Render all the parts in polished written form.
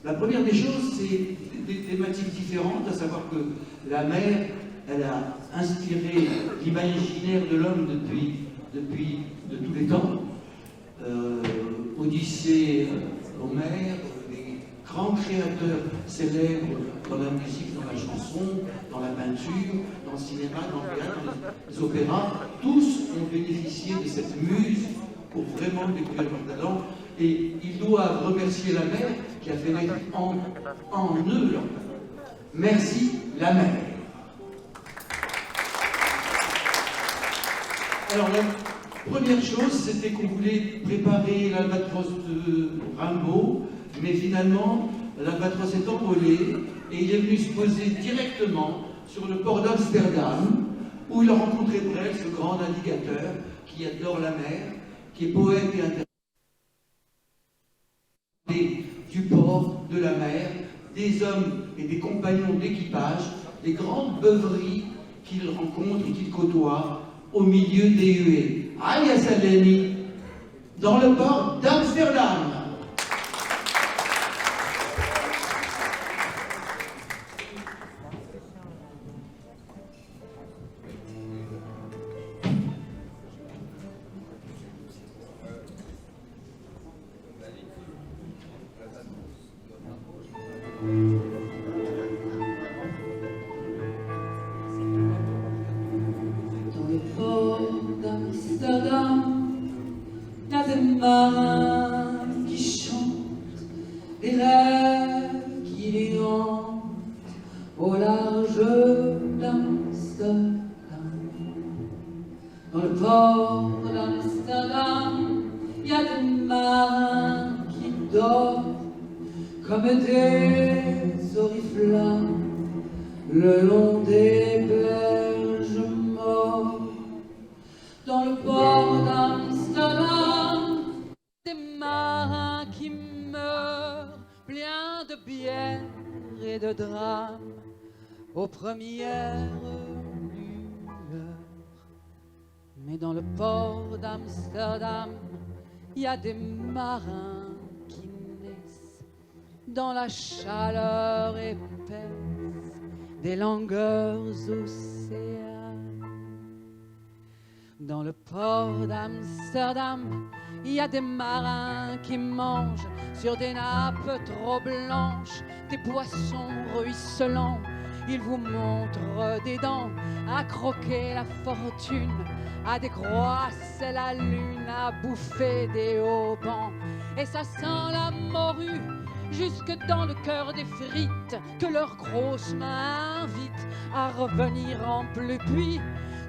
La première des choses, c'est des thématiques différentes, à savoir que la mer, elle a inspiré l'imaginaire de l'homme depuis de tous les temps. Odyssée, Homère, les grands créateurs célèbres dans la musique, dans la chanson, dans la peinture, dans le cinéma, dans le théâtre, dans les opéras, tous ont bénéficié de cette muse pour vraiment découvrir leur talent. Et ils doivent remercier la mer qui a fait naître en eux leur talent. Merci la mer. Alors la première chose, c'était qu'on voulait préparer l'albatros de Rimbaud, mais finalement, l'albatros est envolé et il est venu se poser directement sur le port d'Amsterdam, où il a rencontré Brel, ce grand navigateur qui adore la mer, qui est poète et interprète du port, de la mer, des hommes et des compagnons d'équipage, des grandes beuveries qu'il rencontre et qu'il côtoie au milieu des huées. Aïe à Salemi, dans le port d'Amsterdam. Marins qui chantent, des rêves qui les hantent au large d'Amsterdam. Dans le port d'Amsterdam, il y a des marins qui dorment comme des oriflammes le long des berges morts. Dans le port d'Amsterdam, des marins qui meurent, pleins de bière et de drames, aux premières lueurs. Mais dans le port d'Amsterdam, il y a des marins qui naissent dans la chaleur épaisse des langueurs océanes. Dans le port d'Amsterdam, il y a des marins qui mangent sur des nappes trop blanches des poissons ruisselants. Ils vous montrent des dents à croquer la fortune, à décroisser la lune, à bouffer des haubans. Et ça sent la morue jusque dans le cœur des frites que leurs grosses mains invitent à revenir en pluie.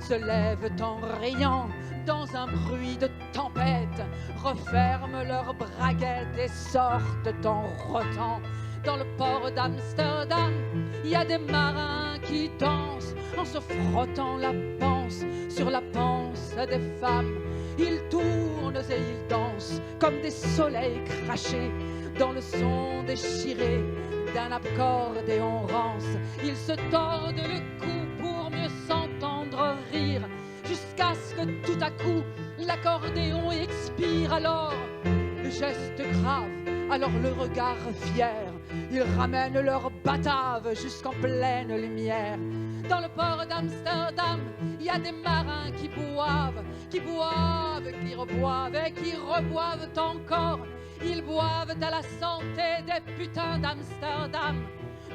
Se lèvent en riant dans un bruit de tempête, referment leurs braguettes et sortent en rotant. Dans le port d'Amsterdam, il y a des marins qui dansent en se frottant la panse sur la panse des femmes. Ils tournent et ils dansent comme des soleils crachés dans le son déchiré d'un accordéon rance. Ils se tordent le cou pour mieux s'entendre rire, jusqu'à ce que tout à coup l'accordéon expire. Alors le geste grave, alors le regard fier, ils ramènent leur batave jusqu'en pleine lumière. Dans le port d'Amsterdam, il y a des marins qui boivent, qui reboivent et qui reboivent encore. Ils boivent à la santé des putains d'Amsterdam,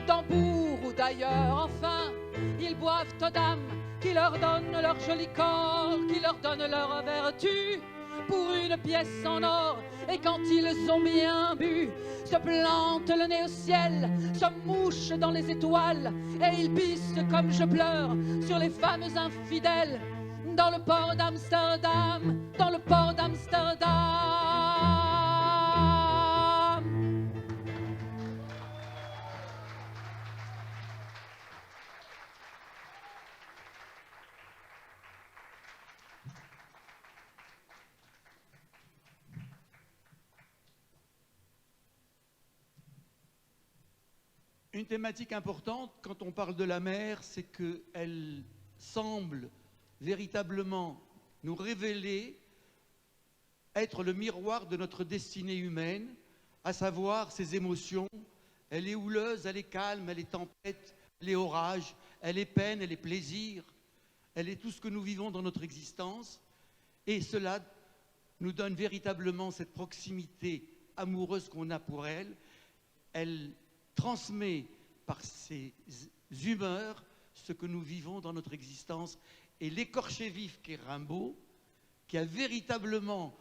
d'Hambourg ou d'ailleurs. Enfin, ils boivent aux dames qui leur donnent leur joli corps, qui leur donnent leur vertu pour une pièce en or. Et quand ils ont bien bu, se plantent le nez au ciel, se mouchent dans les étoiles, et ils pissent comme je pleure sur les femmes infidèles. Dans le port d'Amsterdam, dans le port d'Amsterdam. Une thématique importante quand on parle de la mer, c'est qu'elle semble véritablement nous révéler être le miroir de notre destinée humaine, à savoir ses émotions, Elle est houleuse, elle est calme, elle est tempête, elle est orage, elle est peine, elle est plaisir. Elle est tout ce que nous vivons dans notre existence. Et cela nous donne véritablement cette proximité amoureuse qu'on a pour elle. Elle transmet par ses humeurs ce que nous vivons dans notre existence. Et l'écorché vif qu'est Rimbaud, qui a véritablement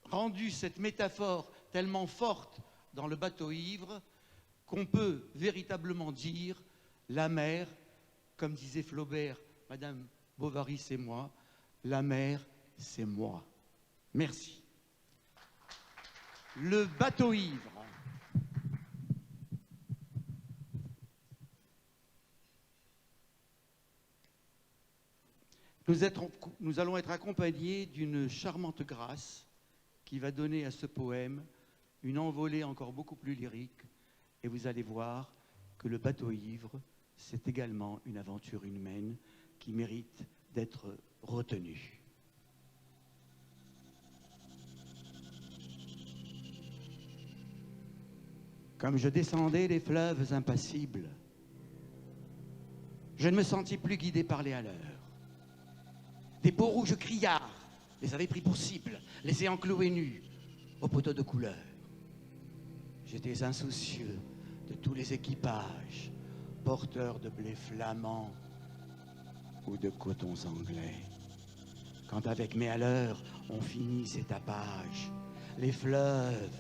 rendu cette métaphore tellement forte dans le bateau ivre, qu'on peut véritablement dire la mer, comme disait Flaubert, Madame Bovary, c'est moi, la mer, c'est moi. Merci. Le bateau ivre. Nous allons être accompagnés d'une charmante grâce qui va donner à ce poème une envolée encore beaucoup plus lyrique. Et vous allez voir que le bateau ivre, c'est également une aventure humaine qui mérite d'être retenue. Comme je descendais les fleuves impassibles, je ne me sentis plus guidé par les haleurs. Des peaux rouges criards les avaient pris pour cible, les ayant cloués nus au poteau de couleur. J'étais insoucieux de tous les équipages, porteurs de blé flamand ou de cotons anglais. Quand avec mes haleurs on finit ces tapages, les fleuves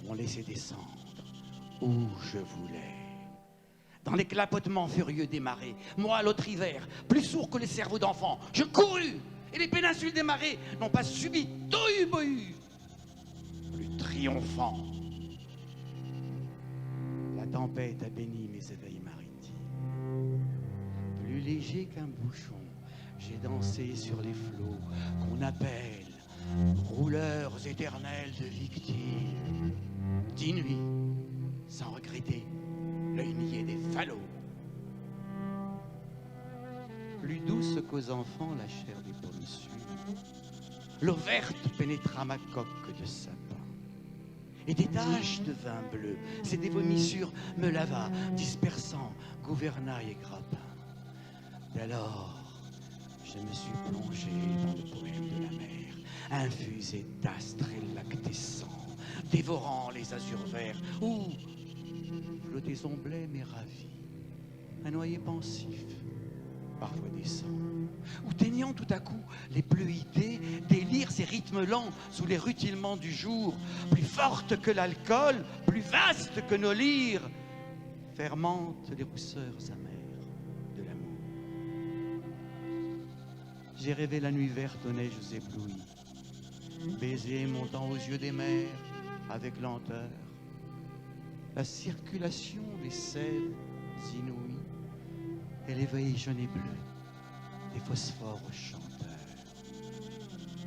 m'ont laissé descendre où je voulais. Dans les clapotements furieux des marées, moi, l'autre hiver, plus sourd que les cerveaux d'enfants, je courus, et les péninsules des marées n'ont pas subi tohu-bohu, plus triomphant. La tempête a béni mes éveils maritimes. Plus léger qu'un bouchon, j'ai dansé sur les flots qu'on appelle rouleurs éternels de victimes. 10 nuits, sans regretter l'œil niais des falots. Plus douce qu'aux enfants la chair des pommes sûres, l'eau verte pénétra ma coque de sapin. Et des taches de vin bleu, ces dévomissures me lava, dispersant gouvernail et grappin. Dès lors, je me suis plongé dans le poème de la mer, infusé d'astres et lactescents, dévorant les azurs verts, où flottaison blême et ravie, un noyer pensif, parfois décent, ou teignant tout à coup les bleuités, délires et rythmes lents sous les rutilements du jour, plus fortes que l'alcool, plus vastes que nos lyres, fermentent les rousseurs amères de l'amour. J'ai rêvé la nuit verte aux neiges éblouies, baiser montant aux yeux des mers avec lenteur, la circulation des sèves inouïes et l'éveil jaune et bleu des phosphores chanteurs.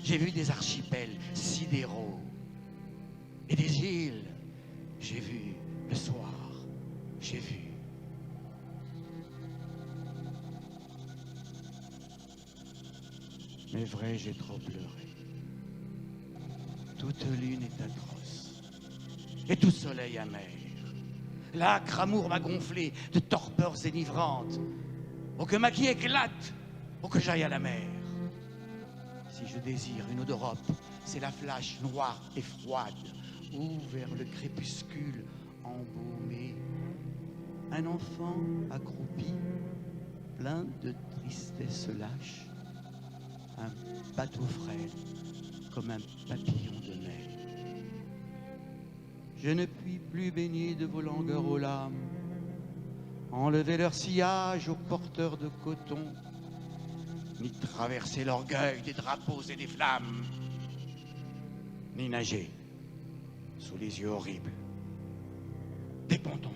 J'ai vu des archipels sidéraux et des îles. J'ai vu le soir, j'ai vu. Mais vrai, j'ai trop pleuré. Toute lune est atroce et tout soleil amer. L'âcre amour m'a gonflé de torpeurs enivrantes. Oh, que ma qui éclate, oh, que j'aille à la mer. Si je désire une eau d'Europe, c'est la flash noire et froide, où vers le crépuscule embaumé, un enfant accroupi, plein de tristesse lâche, un bateau frêle comme un papillon de mer. Je ne puis plus baigner de vos langueurs aux lames, enlever leur sillage aux porteurs de coton, ni traverser l'orgueil des drapeaux et des flammes, ni nager sous les yeux horribles des pontons.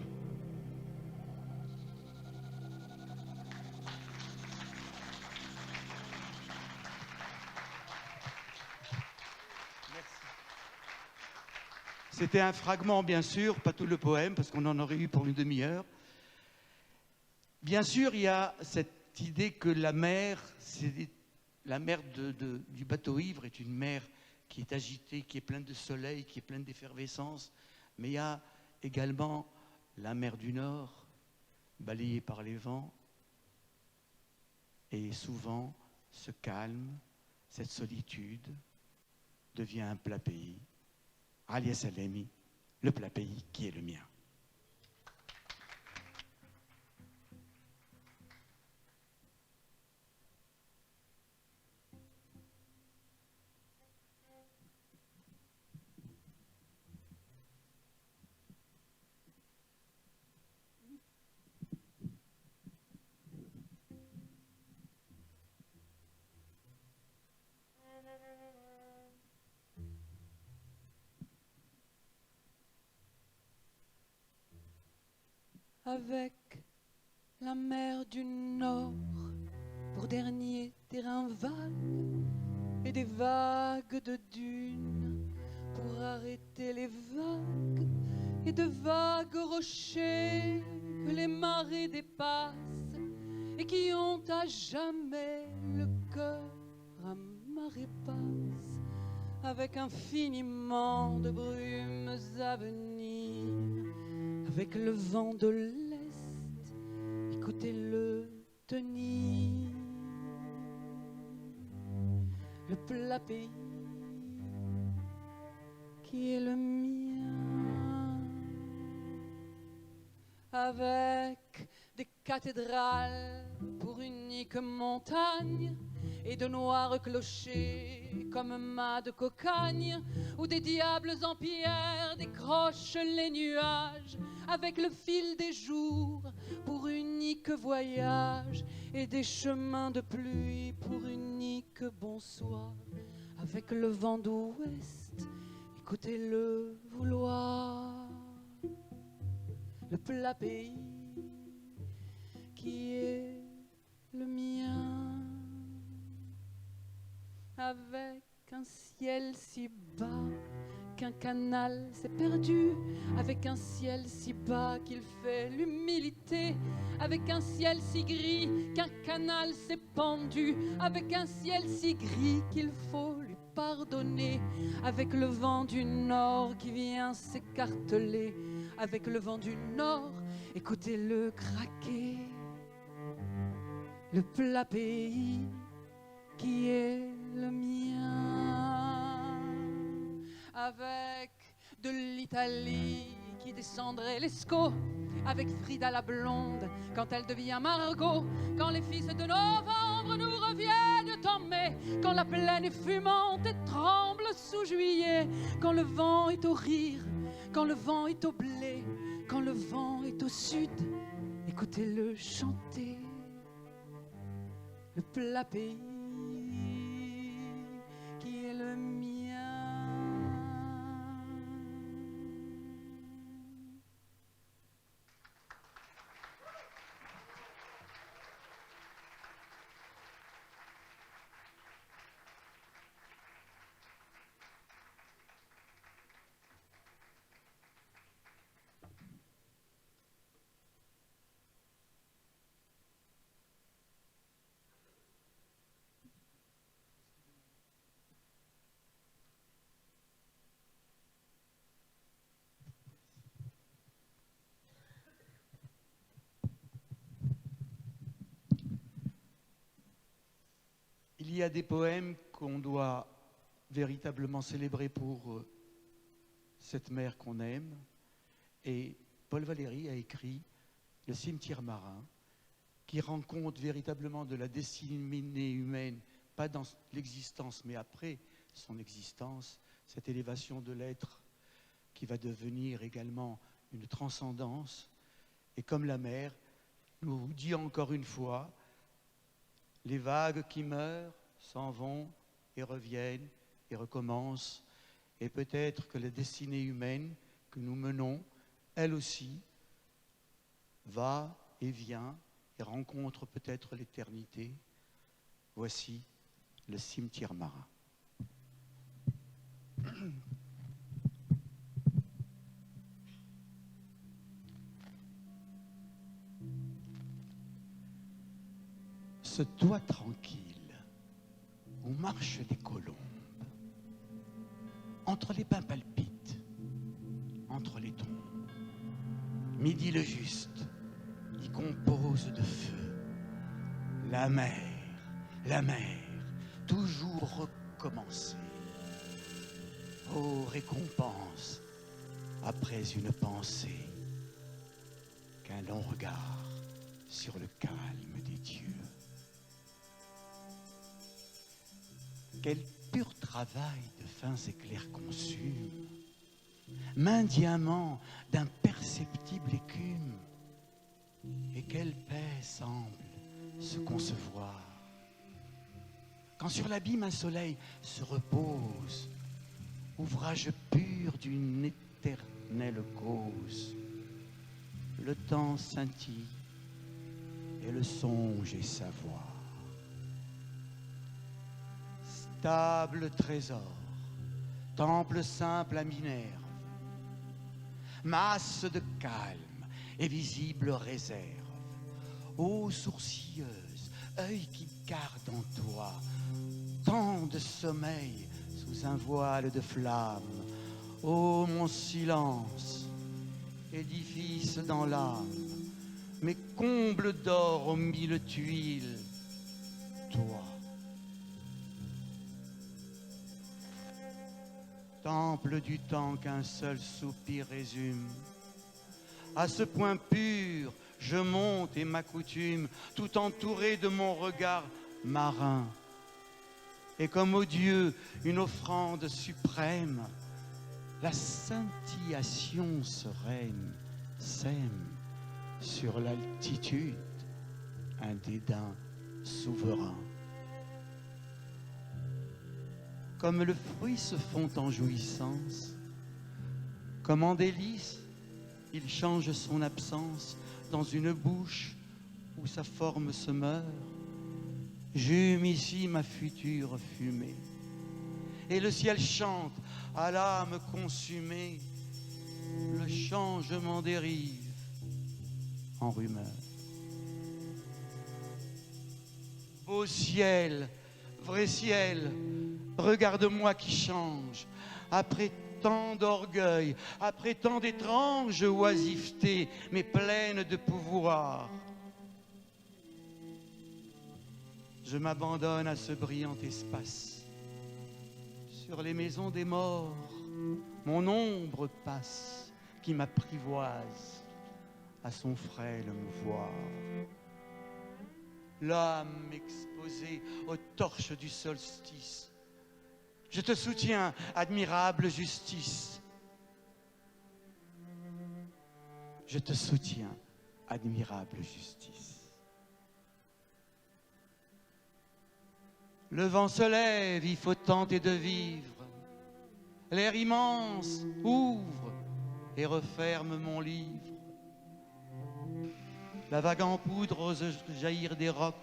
C'était un fragment, bien sûr, pas tout le poème, parce qu'on en aurait eu pour une demi-heure. Bien sûr, il y a cette idée que la mer, du bateau ivre est une mer qui est agitée, qui est pleine de soleil, qui est pleine d'effervescence. Mais il y a également la mer du Nord, balayée par les vents, et souvent ce calme, cette solitude devient un plat pays. Alia Salemi, le plat pays qui est le mien. Avec la mer du Nord pour dernier terrain vague et des vagues de dunes pour arrêter les vagues et de vagues rochers que les marées dépassent et qui ont à jamais le cœur à marée basse, avec infiniment de brumes à venir, avec le vent de l'Est, écoutez-le tenir, le plat pays qui est le mien, avec des cathédrales pour unique montagne et de noirs clochers comme mâts de cocagne, où des diables en pierre décrochent les nuages, avec le fil des jours pour unique voyage et des chemins de pluie pour unique bonsoir, avec le vent d'ouest, écoutez-le vouloir, le plat pays qui est le mien, avec un ciel si bas qu'un canal s'est perdu, avec un ciel si bas qu'il fait l'humilité, avec un ciel si gris qu'un canal s'est pendu, avec un ciel si gris qu'il faut lui pardonner, avec le vent du Nord qui vient s'écarteler, avec le vent du Nord, écoutez-le craquer, le plat pays qui est le mien, avec de l'Italie qui descendrait l'Escaut, avec Frida la blonde quand elle devient Margot, quand les fils de novembre nous reviennent en mai, quand la plaine est fumante et tremble sous juillet, quand le vent est au rire, quand le vent est au blé, quand le vent est au sud, écoutez-le chanter, le plat pays qui est le mien. Il y a des poèmes qu'on doit véritablement célébrer pour cette mer qu'on aime. Et Paul Valéry a écrit Le cimetière marin, qui rend compte véritablement de la destinée humaine, pas dans l'existence, mais après son existence, cette élévation de l'être qui va devenir également une transcendance. Et comme la mer nous dit encore une fois, les vagues qui meurent s'en vont et reviennent et recommencent. Et peut-être que la destinée humaine que nous menons, elle aussi, va et vient et rencontre peut-être l'éternité. Voici le cimetière marin. Ce toit tranquille où marchent les colombes, entre les pins palpites, entre les tombes, midi le juste, y compose de feu. La mer, toujours recommencer. Ô récompense, après une pensée, qu'un long regard sur le calme des dieux. Quel pur travail de fins éclairs consume, main diamant d'imperceptible écume, et quelle paix semble se concevoir, quand sur l'abîme un soleil se repose, ouvrage pur d'une éternelle cause. Le temps scintille et le songe est savoir. Stable trésor, temple simple à Minerve, masse de calme et visible réserve. Ô sourcilleuse, œil qui garde en toi tant de sommeil sous un voile de flamme. Ô mon silence, édifice dans l'âme, mes combles d'or aux mille tuiles, toi. Temple du temps qu'un seul soupir résume, à ce point pur, je monte et m'accoutume, tout entouré de mon regard marin. Et comme aux dieux une offrande suprême, la scintillation sereine sème sur l'altitude un dédain souverain. Comme le fruit se fond en jouissance, comme en délice, il change son absence dans une bouche où sa forme se meurt. J'hume ici ma future fumée, et le ciel chante à l'âme consumée. Le changement dérive en rumeur. Ô ciel, vrai ciel, regarde-moi qui change. Après tant d'orgueil, après tant d'étranges oisivetés, mais pleine de pouvoir, je m'abandonne à ce brillant espace. Sur les maisons des morts, mon ombre passe, qui m'apprivoise à son frêle mouvoir. L'âme exposée aux torches du solstice, je te soutiens, admirable justice. Je te soutiens, admirable justice. Le vent se lève, il faut tenter de vivre. L'air immense ouvre et referme mon livre. La vague en poudre ose jaillir des rocs.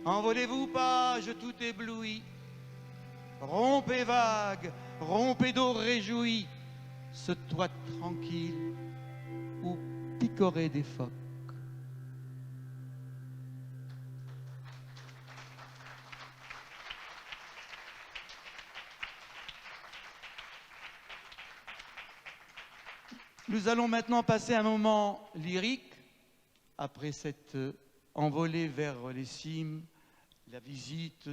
Envolez-vous, page tout ébloui. Rompez vagues, rompez d'eau réjouis. Ce toit tranquille où picoraient des phoques. Nous allons maintenant passer un moment lyrique, après cette envolée vers les cimes, la visite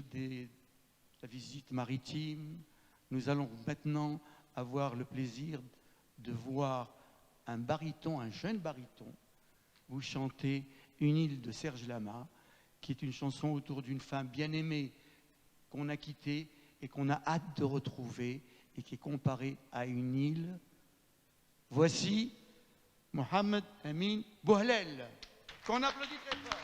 maritime. Nous allons maintenant avoir le plaisir de voir un baryton, un jeune baryton, vous chanter Une île de Serge Lama, qui est une chanson autour d'une femme bien aimée qu'on a quittée et qu'on a hâte de retrouver et qui est comparée à une île. Voici Mohamed Amin Bouhlel, qu'on applaudit très fort.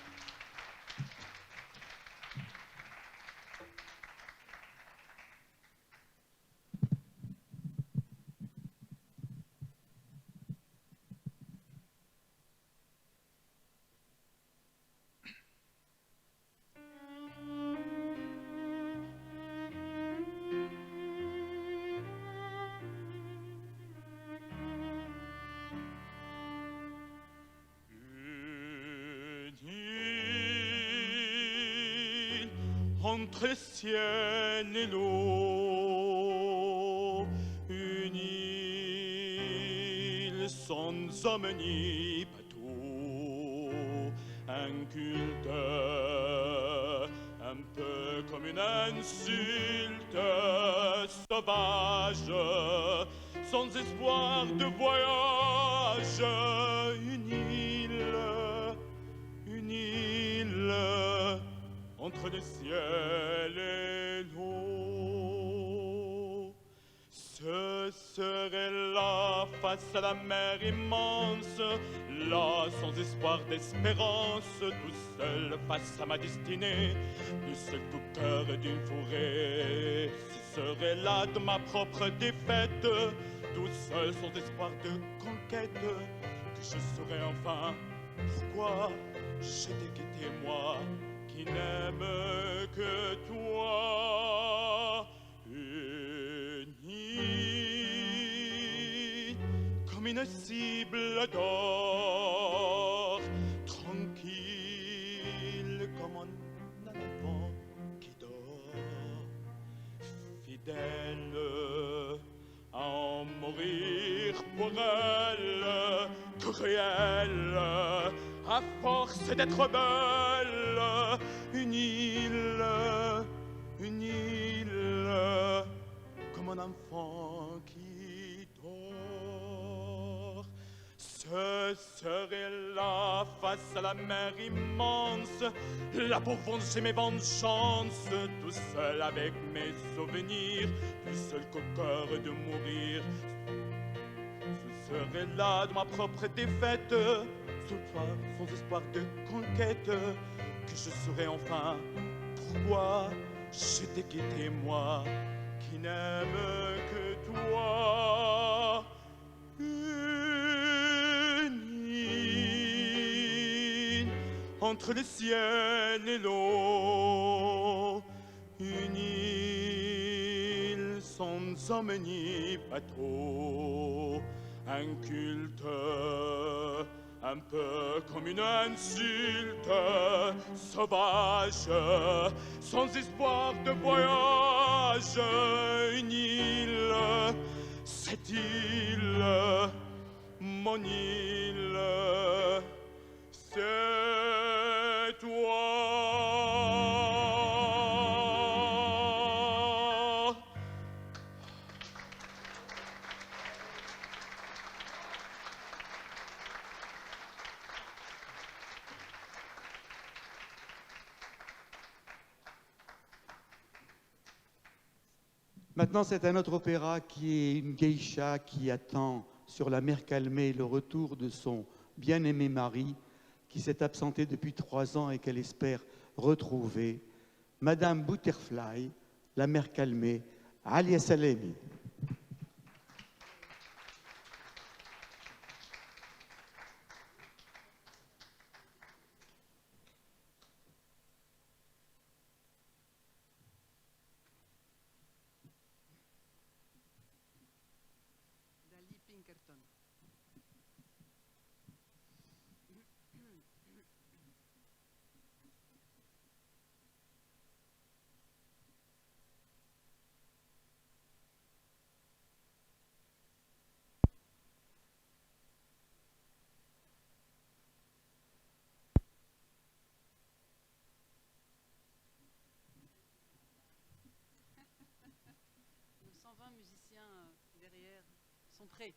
Entre ciel et l'eau, une île sans homme ni bateau, un culte un peu comme une insulte sauvage, sans espoir de voyage, une île entre le ciel et l'eau. Ce serait là, face à la mer immense, là sans espoir d'espérance, tout seul face à ma destinée, le seul coup-cœur d'une forêt. Ce serait là de ma propre défaite, tout seul sans espoir de conquête, que je saurais enfin pourquoi je t'ai quitté, moi qui n'aime que toi. Une île comme une cible d'or, tranquille comme un enfant qui dort, fidèle à en mourir pour elle, cruelle à force d'être belle. Une île comme un enfant qui dort. Ce serait là, face à la mer immense, là pour venger mes vengeances, tout seul avec mes souvenirs, plus seul qu'au cœur de mourir. Ce serait là de ma propre défaite, ce soir sans espoir de conquête, que je saurais enfin pourquoi je t'ai quitté, moi qui n'aime que toi. Une île entre le ciel et l'eau, une île sans homme ni bateau, un culte un peu comme une insulte sauvage, sans espoir de voyage, une île, cette île, mon île, c'est toi. Maintenant, c'est un autre opéra qui est une geisha qui attend sur la mer calmée le retour de son bien-aimé mari qui s'est absenté depuis 3 ans et qu'elle espère retrouver. Madame Butterfly, la mer calmée, Alia Salemi. Pinkerton. Nos 120 musiciens derrière sont prêts.